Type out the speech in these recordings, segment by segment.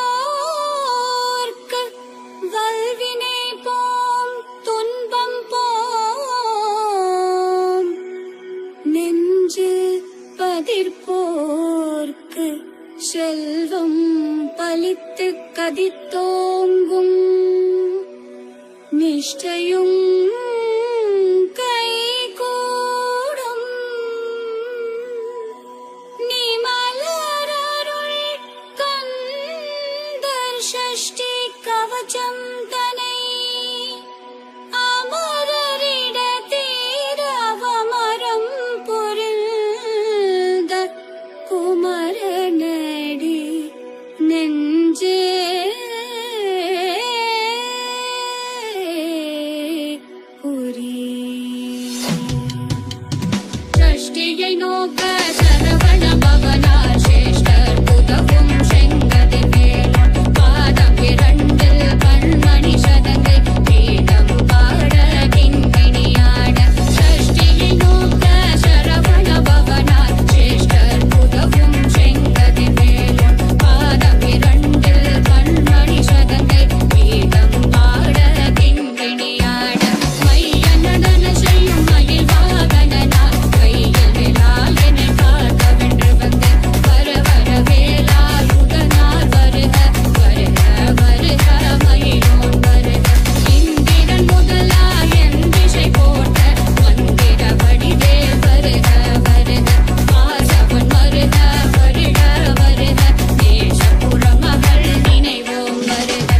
உதிர்ப்போர்க்கு வல்வினை போம் துன்பம் போம் நெஞ்சில் பதிர்ப்போர்க்கு செல்வம் பலித்து கதித்தோங்கும் நிஷ்டையும் கைகூடும் நீ மலரருள் கந்தர் ஷஷ்டி கவசம் தனை அமரரிட தீர அவமரம் பொருள்த குமரனடி நெஞ்சே षष्टियै नोक सरवण भवना श्रेष्ठர் புதவும் செங்கதி மேலும் பாதமிரண்டில் கண்மணி சதங்கை கீதம் பாட கிண்கிணியாட षष्टिயை நோக்க சரவண பவனா श्रेष्ठர் புதவும் செங்கதி மேலும் பாதமிரண்டில் கண்மணி சதங்கை கீதம் பாட கிண்கிணியாட மைய நடன செய்யும் மயில் வாகனனா கையில் வேலாயனை காக்க வென்று வந்து வர வர வேலாயுதனார் வருக வருக வருக மயிலோன் வருக இந்திரன் முதலாய் என் திசை போட்ட மந்திர வடிவேல் வருக வருக மாசவன் வருக வருக வருக தேசபுர மகள் நினைவோம் வருக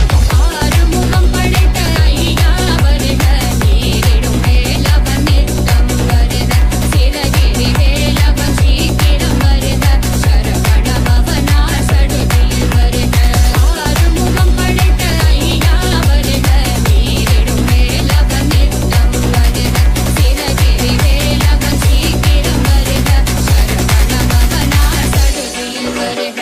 ஆறுமுகம் படைத்த ஐயா வருக நீரிடும் வேலவன் நித்தம் வருக சிறகிரி வேலவன் சீக்கிரம் வருக சரவண பவனா சடுதியில் வருக ஆறுமுகம் படைத்த ஐயா வருக நீரிடும் வேலவன் நித்தம் வருக சிறகிரி வேலவன் சீக்கிரம் வருக சரவண பவனா சடுதியில் வருக